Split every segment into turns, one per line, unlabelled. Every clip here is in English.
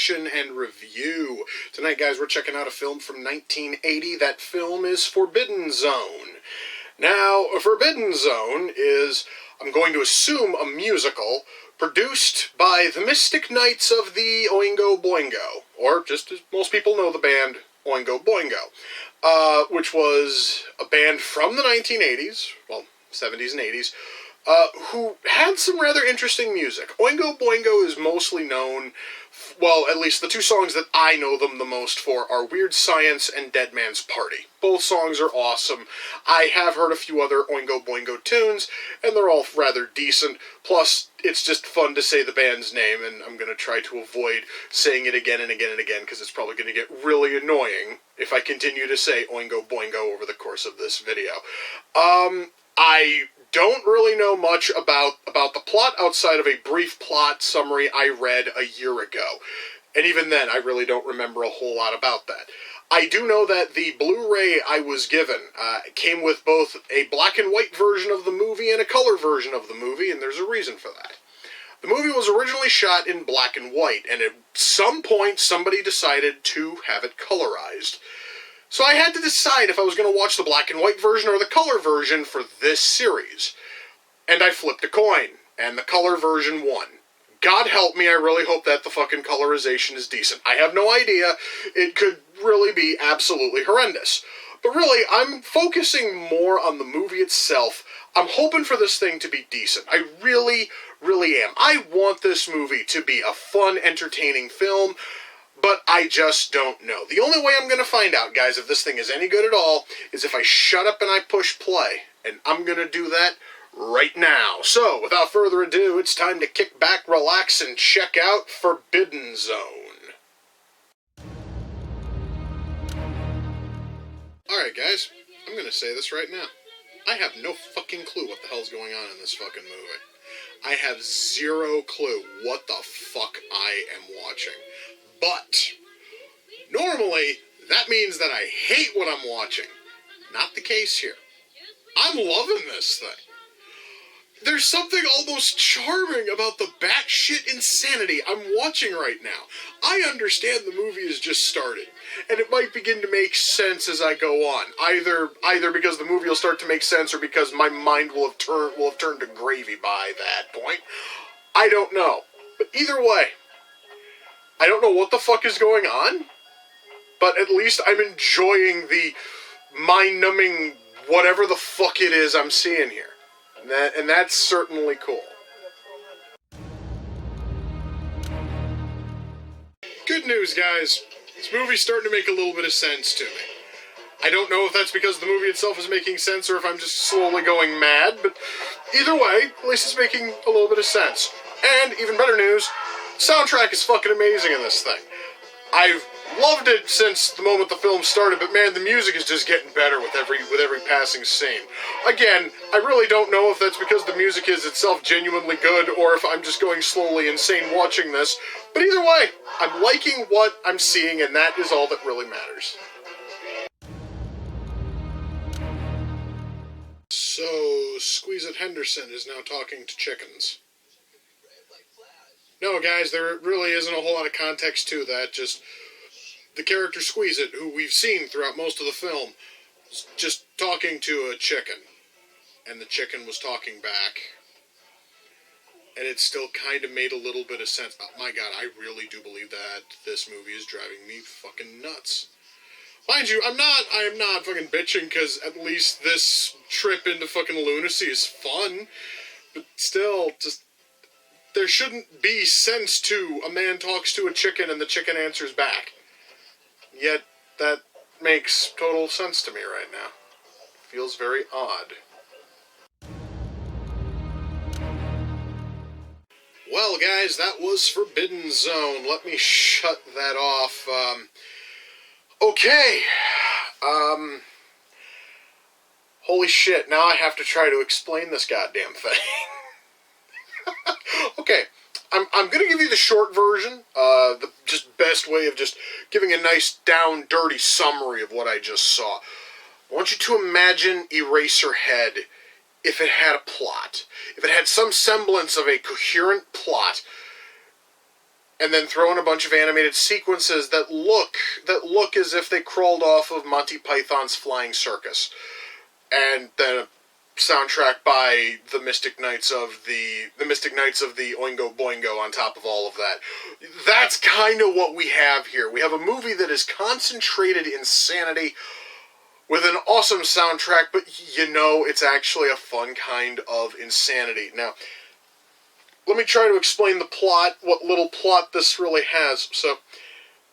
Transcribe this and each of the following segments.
reaction and review. Tonight, guys, we're checking out a film from 1980. That film is Forbidden Zone. Now, Forbidden Zone is, I'm going to assume, a musical produced by the Mystic Knights of the Oingo Boingo, or just as most people know the band, Oingo Boingo, which was a band from the 1980s, well, 70s and 80s, who had some rather interesting music. Oingo Boingo is mostly known, well, at least the two songs that I know them the most for are Weird Science and Dead Man's Party. Both songs are awesome. I have heard a few other Oingo Boingo tunes, and they're all rather decent. Plus, it's just fun to say the band's name, and I'm going to try to avoid saying it again and again and again, because it's probably going to get really annoying if I continue to say Oingo Boingo over the course of this video. I don't really know much about the plot outside of a brief plot summary I read a year ago. And even then, I really don't remember a whole lot about that. I do know that the Blu-ray I was given came with both a black and white version of the movie and a color version of the movie, and there's a reason for that. The movie was originally shot in black and white, and at some point somebody decided to have it colorized. So I had to decide if I was going to watch the black and white version or the color version for this series. And I flipped a coin, and the color version won. God help me, I really hope that the fucking colorization is decent. I have no idea. It could really be absolutely horrendous. But really, I'm focusing more on the movie itself. I'm hoping for this thing to be decent. I really, really am. I want this movie to be a fun, entertaining film, but I just don't know. The only way I'm going to find out, guys, if this thing is any good at all, is if I shut up and I push play. And I'm going to do that right now. So, without further ado, it's time to kick back, relax, and check out Forbidden Zone. Alright, guys, I'm going to say this right now. I have no fucking clue what the hell's going on in this fucking movie. I have zero clue what the fuck I am watching. But, normally, that means that I hate what I'm watching. Not the case here. I'm loving this thing. There's something almost charming about the batshit insanity I'm watching right now. I understand the movie has just started, and it might begin to make sense as I go on. Either because the movie will start to make sense, or because my mind will have turned to gravy by that point. I don't know. But either way, I don't know what the fuck is going on, but at least I'm enjoying the mind-numbing whatever the fuck it is I'm seeing here. And that's certainly cool. Good news, guys. This movie's starting to make a little bit of sense to me. I don't know if that's because the movie itself is making sense or if I'm just slowly going mad, but either way, at least it's making a little bit of sense. And, even better news, soundtrack is fucking amazing in this thing. I've loved it since the moment the film started, but man, the music is just getting better with every passing scene. Again, I really don't know if that's because the music is itself genuinely good, or if I'm just going slowly insane watching this, but either way, I'm liking what I'm seeing, and that is all that really matters. So, Squeeze It Henderson is now talking to chickens. No, guys, there really isn't a whole lot of context to that, just the character Squeeze It, who we've seen throughout most of the film, was just talking to a chicken, and the chicken was talking back, and it still kind of made a little bit of sense. Oh my god, I really do believe that this movie is driving me fucking nuts. Mind you, I am not fucking bitching, because at least this trip into fucking lunacy is fun, but still, just, there shouldn't be sense to a man talks to a chicken and the chicken answers back. Yet, that makes total sense to me right now. Feels very odd. Well, guys, that was Forbidden Zone. Let me shut that off. Okay. Holy shit, now I have to try to explain this goddamn thing. Okay, I'm going to give you the short version, the just best way of just giving a nice down dirty summary of what I just saw. I want you to imagine Eraserhead if it had a plot. If it had some semblance of a coherent plot, and then throw in a bunch of animated sequences that look as if they crawled off of Monty Python's Flying Circus, and then a soundtrack by the Mystic Knights of the Oingo Boingo on top of all of that. That's kind of what we have here. We have a movie that is concentrated insanity with an awesome soundtrack, but it's actually a fun kind of insanity. Now, let me try to explain the plot, what little plot this really has. So,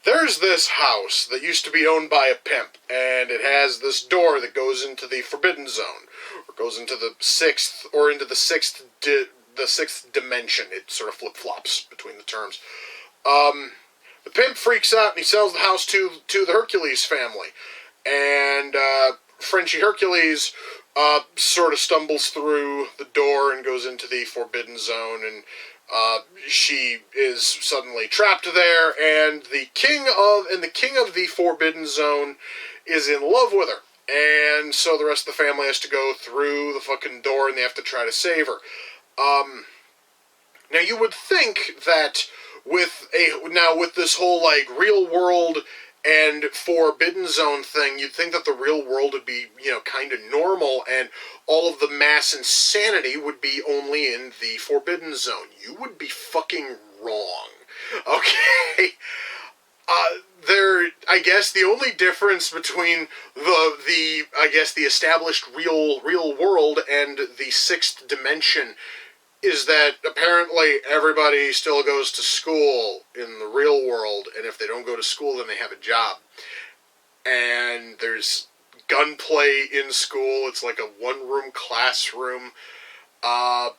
there's this house that used to be owned by a pimp, and it has this door that goes into the Forbidden Zone, or goes into the sixth dimension. It sort of flip-flops between the terms. The pimp freaks out and he sells the house to the Hercules family, and Frenchie Hercules sort of stumbles through the door and goes into the Forbidden Zone, and she is suddenly trapped there, and the king of the Forbidden Zone is in love with her, and so the rest of the family has to go through the fucking door, and they have to try to save her. Now you would think that with this whole like real world and Forbidden Zone thing, you'd think that the real world would be, kind of normal, and all of the mass insanity would be only in the Forbidden Zone. You would be fucking wrong. Okay? I guess the only difference between the established real world and the sixth dimension is that apparently everybody still goes to school in the real world, and if they don't go to school, then they have a job. And there's gunplay in school. It's like a one-room classroom. I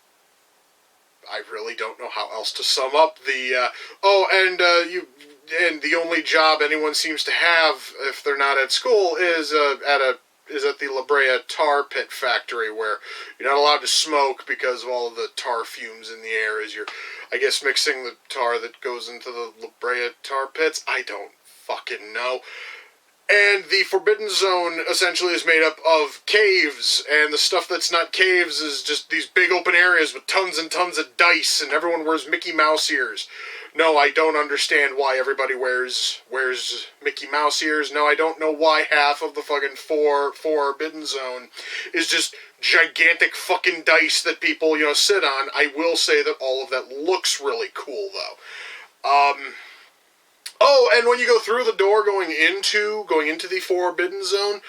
really don't know how else to sum up the... and the only job anyone seems to have if they're not at school is at the La Brea tar pit factory, where you're not allowed to smoke because of all of the tar fumes in the air as you're, I guess, mixing the tar that goes into the La Brea tar pits. I don't fucking know. And the Forbidden Zone essentially is made up of caves, and the stuff that's not caves is just these big open areas with tons and tons of dice, and everyone wears Mickey Mouse ears. No, I don't understand why everybody wears Mickey Mouse ears. No, I don't know why half of the fucking Forbidden Zone is just gigantic fucking dice that people, sit on. I will say that all of that looks really cool, though. Oh, and when you go through the door going into the Forbidden Zone,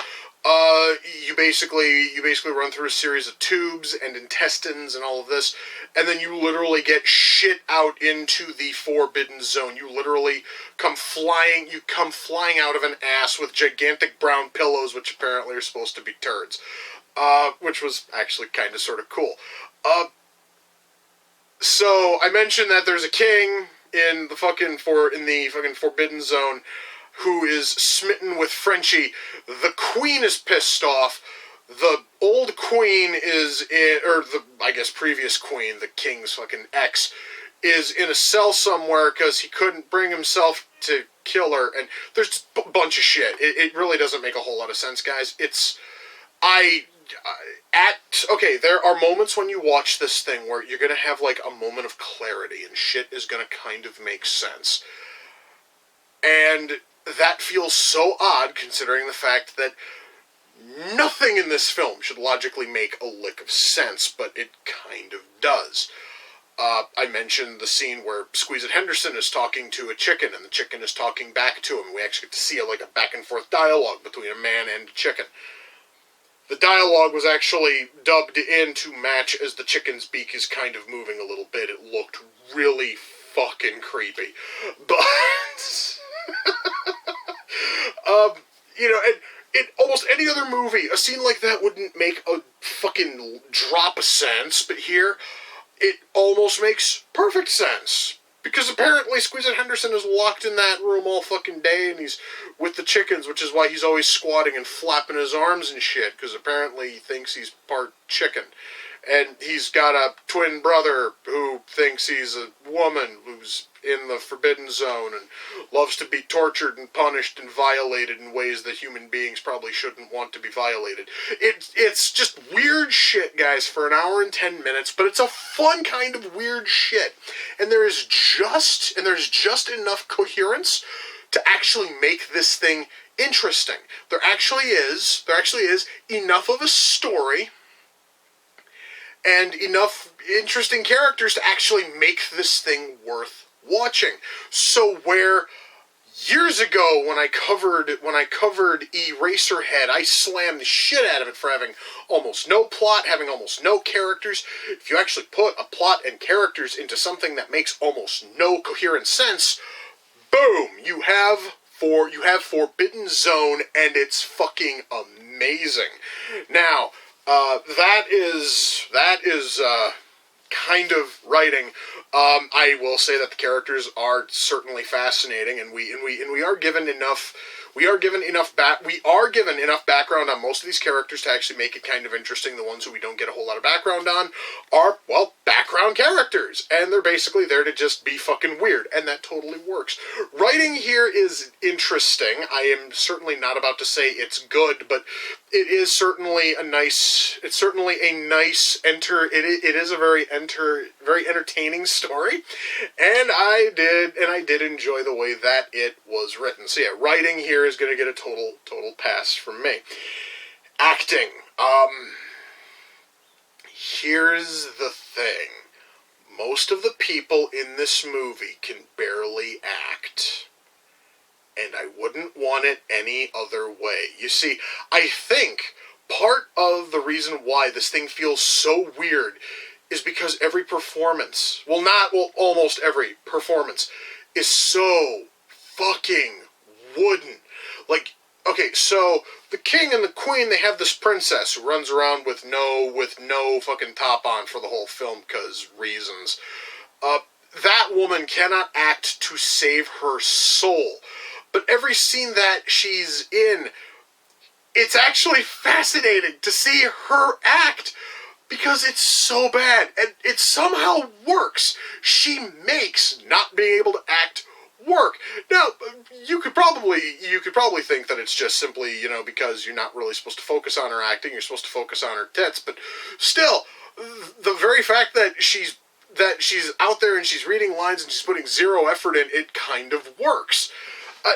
you basically run through a series of tubes and intestines and all of this, and then you literally get shit out into the Forbidden Zone. You literally come flying out of an ass with gigantic brown pillows, which apparently are supposed to be turds, which was actually kind of sort of cool. So I mentioned that there's a king in the fucking Forbidden Zone who is smitten with Frenchie. The queen is pissed off. The old queen previous queen, the king's fucking ex, is in a cell somewhere because he couldn't bring himself to kill her. And there's a bunch of shit. It really doesn't make a whole lot of sense, guys. There are moments when you watch this thing where you're gonna have like a moment of clarity and shit is gonna kind of make sense. And that feels so odd considering the fact that nothing in this film should logically make a lick of sense, but it kind of does. I mentioned the scene where Squeeze-It Henderson is talking to a chicken, and the chicken is talking back to him. We actually get to see a back and forth dialogue between a man and a chicken. The dialogue was actually dubbed in to match as the chicken's beak is kind of moving a little bit. It looked really fucking creepy. But... in almost any other movie, a scene like that wouldn't make a fucking drop of sense, but here, it almost makes perfect sense. Because apparently Squeeze-It Henderson is locked in that room all fucking day, and he's with the chickens, which is why he's always squatting and flapping his arms and shit, because apparently he thinks he's part chicken. and he's got a twin brother who thinks he's a woman who's in the Forbidden Zone and loves to be tortured and punished and violated in ways that human beings probably shouldn't want to be violated. It's just weird shit, guys, for an hour and 10 minutes, but it's a fun kind of weird shit. And there's just enough coherence to actually make this thing interesting. There actually is enough of a story and enough interesting characters to actually make this thing worth watching. So where years ago when I covered Eraserhead, I slammed the shit out of it for having almost no plot, having almost no characters. If you actually put a plot and characters into something that makes almost no coherent sense, boom, you have Forbidden Zone, and it's fucking amazing. Now, that is kind of writing. I will say that the characters are certainly fascinating, and we are given enough. We are given enough background on most of these characters to actually make it kind of interesting. The ones who we don't get a whole lot of background on are, well, background characters, and they're basically there to just be fucking weird, and that totally works. Writing here is interesting. I am certainly not about to say it's good, but it is certainly a nice. It's certainly a nice It is a very entertaining story, and I did enjoy the way that it was written. So yeah, writing here is going to get a total pass from me. Acting. Here's the thing. Most of the people in this movie can barely act. And I wouldn't want it any other way. You see, I think part of the reason why this thing feels so weird is because almost every performance is so fucking wooden. Like, okay, so the king and the queen, they have this princess who runs around with no fucking top on for the whole film, because reasons. That woman cannot act to save her soul. But every scene that she's in, it's actually fascinating to see her act, because it's so bad, and it somehow works. She makes not being able to act work. Now, you could probably think that it's just simply, because you're not really supposed to focus on her acting, you're supposed to focus on her tits, but still, the very fact that she's out there and she's reading lines and she's putting zero effort in, it kind of works.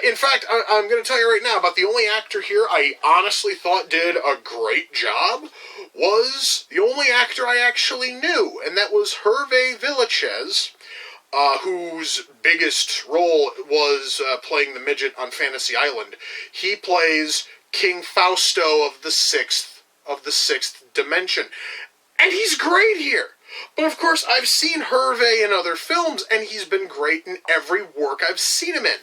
In fact, I'm going to tell you right now about the only actor here I honestly thought did a great job was the only actor I actually knew, and that was Hervé Villechaize, whose biggest role was playing the midget on Fantasy Island. He plays King Fausto of the Sixth Dimension, and he's great here. But of course, I've seen Hervé in other films, and he's been great in every work I've seen him in.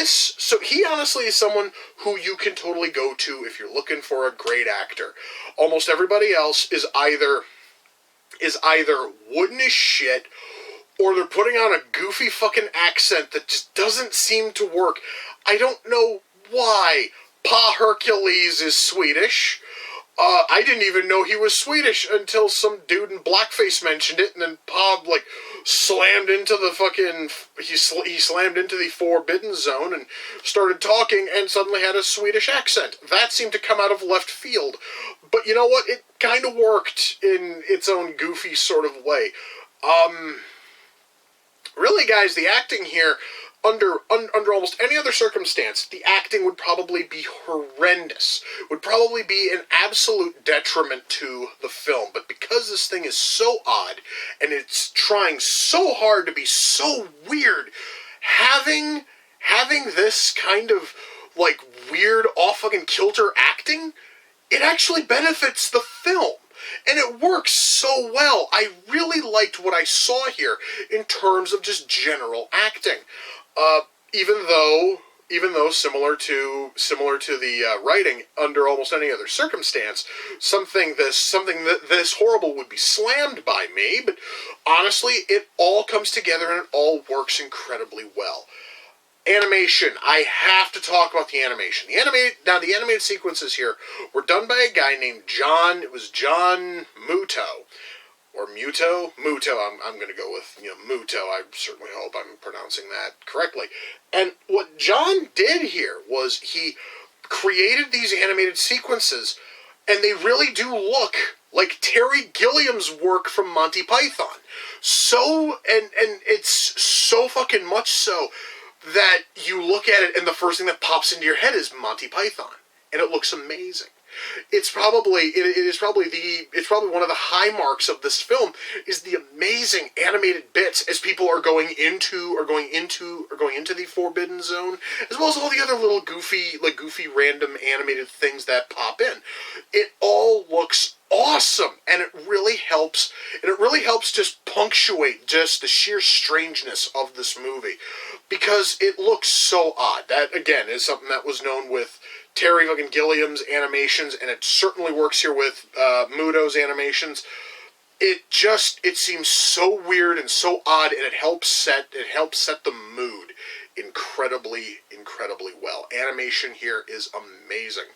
So he honestly is someone who you can totally go to if you're looking for a great actor. Almost everybody else is either wooden as shit, or they're putting on a goofy fucking accent that just doesn't seem to work. I don't know why. Pa Hercules is Swedish. I didn't even know he was Swedish until some dude in blackface mentioned it, and then Pa, slammed into the fucking... He slammed into the Forbidden Zone and started talking and suddenly had a Swedish accent. That seemed to come out of left field. But you know what? It kind of worked in its own goofy sort of way. Really, guys, the acting here... Under almost any other circumstance, the acting would probably be horrendous. Would probably be an absolute detriment to the film. But because this thing is so odd, and it's trying so hard to be so weird, having this kind of, weird, off-fucking-kilter acting, it actually benefits the film. And it works so well. I really liked what I saw here in terms of just general acting. Even though similar to the writing, under almost any other circumstance, something this horrible would be slammed by me. But honestly, it all comes together and it all works incredibly well. Animation. I have to talk about the animation. The animated sequences here were done by a guy named John Muto. or Muto. I'm going to go with, Muto. I certainly hope I'm pronouncing that correctly. And what John did here was he created these animated sequences, and they really do look like Terry Gilliam's work from Monty Python. So, and it's so fucking much so that you look at it and the first thing that pops into your head is Monty Python. And it looks amazing. It's probably one of the high marks of this film is the amazing animated bits as people are going into the Forbidden Zone, as well as all the other little goofy random animated things that pop in. It all looks awesome, and it really helps just punctuate just the sheer strangeness of this movie, because it looks so odd. That again is something that was known with Terry fucking Gilliam's animations, and it certainly works here with Muto's animations. It seems so weird and so odd, and it helps set the mood incredibly well. Animation here is amazing.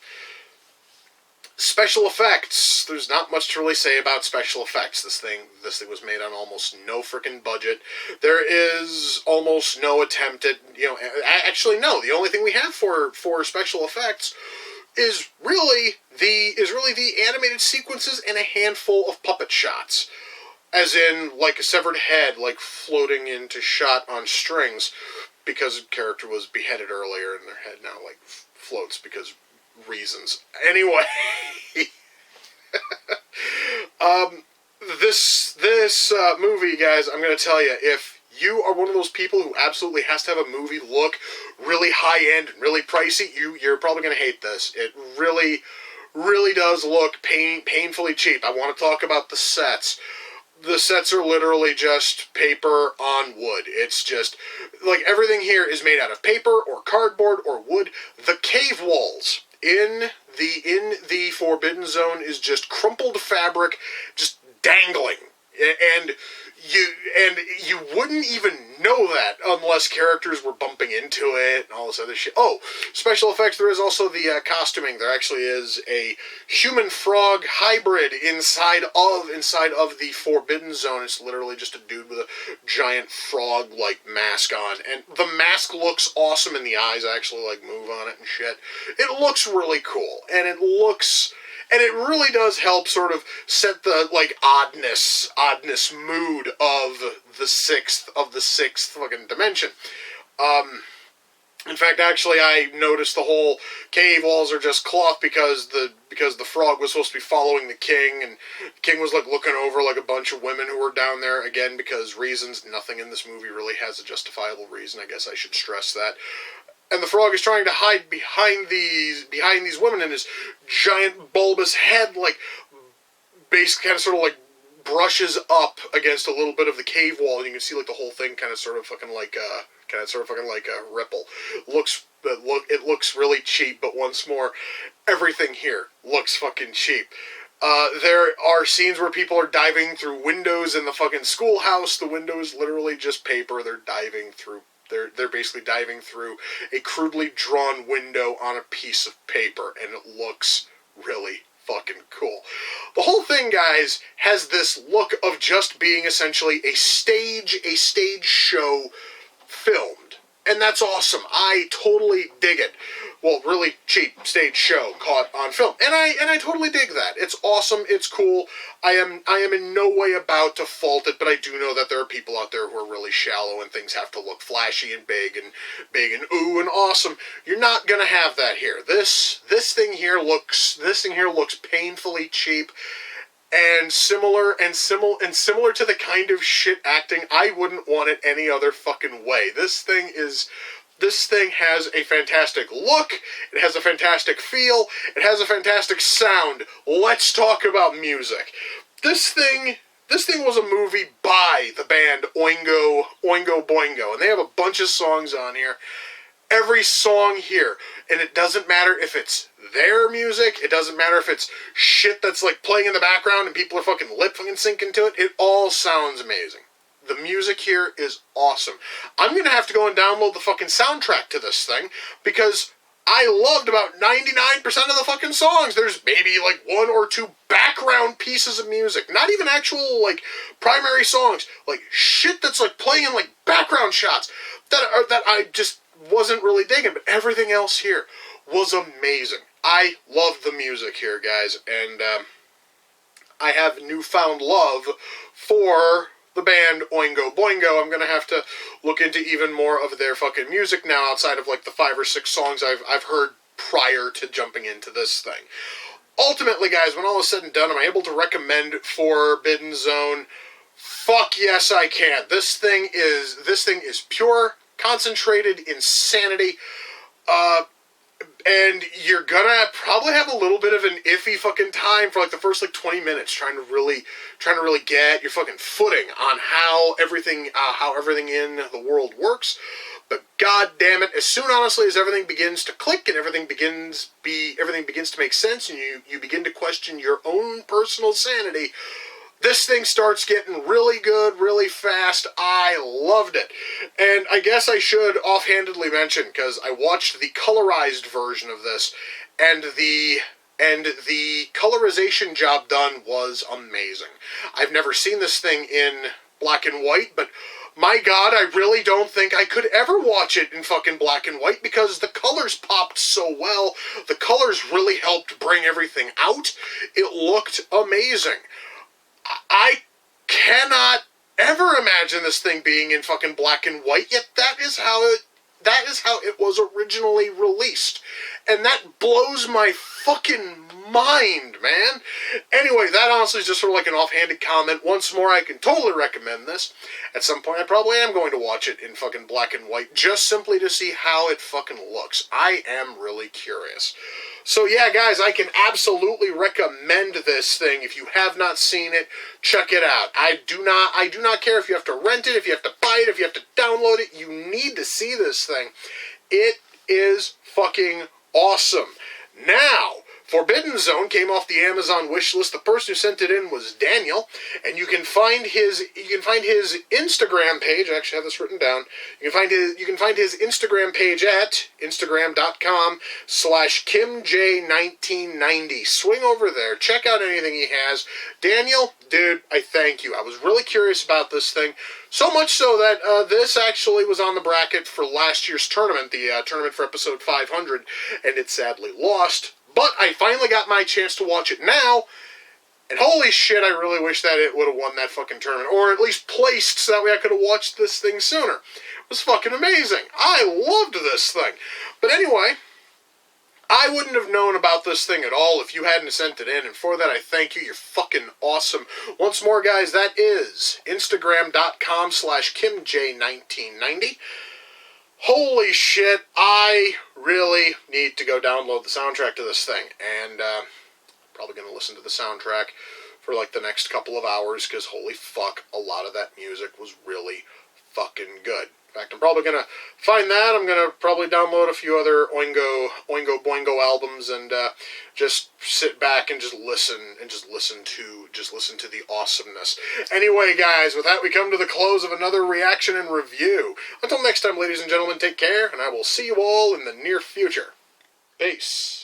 Special effects. There's not much to really say about special effects. This thing was made on almost no frickin' budget. There is almost no attempt at, actually no. The only thing we have for special effects is really the animated sequences and a handful of puppet shots. As in, like a severed head, like floating into shot on strings, because a character was beheaded earlier and their head now, like, floats because reasons. Anyway, this movie, guys, I'm going to tell you, if you are one of those people who absolutely has to have a movie look really high-end and really pricey, you're probably going to hate this. It really does look painfully cheap. I want to talk about the sets. The sets are literally just paper on wood. It's just, like, everything here is made out of paper or cardboard or wood. The cave walls in the Forbidden Zone is just crumpled fabric, just dangling, and you wouldn't even know that unless characters were bumping into it and all this other shit. Oh, special effects. There is also the costuming. There actually is a human frog hybrid inside of the Forbidden Zone. It's literally just a dude with a giant frog-like mask on, and the mask looks awesome, and the eyes actually like move on it and shit. It looks really cool, and it really does help sort of set the, like, oddness mood of the sixth fucking dimension. In fact, actually, I noticed the whole cave walls are just cloth because the frog was supposed to be following the king, and the king was, like, looking over, like, a bunch of women who were down there, again, because reasons. Nothing in this movie really has a justifiable reason. I guess I should stress that. And the frog is trying to hide behind these women, and his giant bulbous head, like, basically kind of sort of like brushes up against a little bit of the cave wall, and you can see like the whole thing kind of sort of fucking like a ripple. It looks really cheap, but once more, everything here looks fucking cheap. There are scenes where people are diving through windows in the fucking schoolhouse. The window is literally just paper. They're basically diving through a crudely drawn window on a piece of paper, and it looks really fucking cool. The whole thing, guys, has this look of just being essentially a stage show filmed. And that's awesome. I totally dig it. Well, really cheap stage show caught on film. And I totally dig that. It's awesome. It's cool. I am in no way about to fault it, but I do know that there are people out there who are really shallow and things have to look flashy and big and ooh and awesome. You're not gonna have that here. This thing here looks painfully cheap. And similar to the kind of shit acting, I wouldn't want it any other fucking way. This thing has a fantastic look, it has a fantastic feel, it has a fantastic sound. Let's talk about music. This thing was a movie by the band Oingo, Boingo, and they have a bunch of songs on here. Every song here, and it doesn't matter if it's their music, it doesn't matter if it's shit that's like playing in the background and people are fucking lip fucking syncing to it, it all sounds amazing. The music here is awesome. I'm gonna have to go and download the fucking soundtrack to this thing, because I loved about 99% of the fucking songs. There's maybe like one or two background pieces of music. Not even actual, like, primary songs. Like, shit that's, like, playing in, like, background shots that I just wasn't really digging. But everything else here was amazing. I loved the music here, guys. And, I have newfound love for the band Oingo Boingo. I'm gonna have to look into even more of their fucking music now, outside of like the 5 or 6 songs I've heard prior to jumping into this thing. Ultimately, guys, when all is said and done, am I able to recommend Forbidden Zone? Fuck yes, I can. This thing is pure, concentrated insanity. And you're gonna probably have a little bit of an iffy fucking time for like the first like 20 minutes trying to really get your fucking footing on how everything in the world works. But god damn it, as soon honestly as everything begins to click and everything begins to make sense and you begin to question your own personal sanity, this thing starts getting really good, really fast. I loved it. And I guess I should offhandedly mention, because I watched the colorized version of this, and the colorization job done was amazing. I've never seen this thing in black and white, but my god, I really don't think I could ever watch it in fucking black and white, because the colors popped so well. The colors really helped bring everything out. It looked amazing. I cannot ever imagine this thing being in fucking black and white, yet that is how it was originally released. And that blows my fucking mind, man. Anyway, that honestly is just sort of like an offhanded comment. Once more, I can totally recommend this. At some point, I probably am going to watch it in fucking black and white, just simply to see how it fucking looks. I am really curious. So yeah, guys, I can absolutely recommend this thing. If you have not seen it, check it out. I do not care if you have to rent it, if you have to buy it, if you have to download it. You need to see this thing. It is fucking awesome. Now, Forbidden Zone came off the Amazon wish list. The person who sent it in was Daniel, and you can find his Instagram page. I actually have this written down. You can find his Instagram page at instagram.com/KimJ1990. Swing over there, check out anything he has. Daniel, dude, I thank you. I was really curious about this thing, so much so that this actually was on the bracket for last year's tournament, the tournament for episode 500, and it sadly lost. But I finally got my chance to watch it now, and holy shit, I really wish that it would have won that fucking tournament, or at least placed, so that way I could have watched this thing sooner. It was fucking amazing. I loved this thing. But anyway, I wouldn't have known about this thing at all if you hadn't sent it in, and for that I thank you. You're fucking awesome. Once more, guys, that is Instagram.com/KimJ1990. Holy shit, I really need to go download the soundtrack to this thing, and probably going to listen to the soundtrack for like the next couple of hours, because holy fuck, a lot of that music was really fucking good. In fact, I'm probably going to find that. I'm going to probably download a few other Oingo Boingo albums and just sit back and just listen to the awesomeness. Anyway, guys, with that, we come to the close of another reaction and review. Until next time, ladies and gentlemen, take care, and I will see you all in the near future. Peace.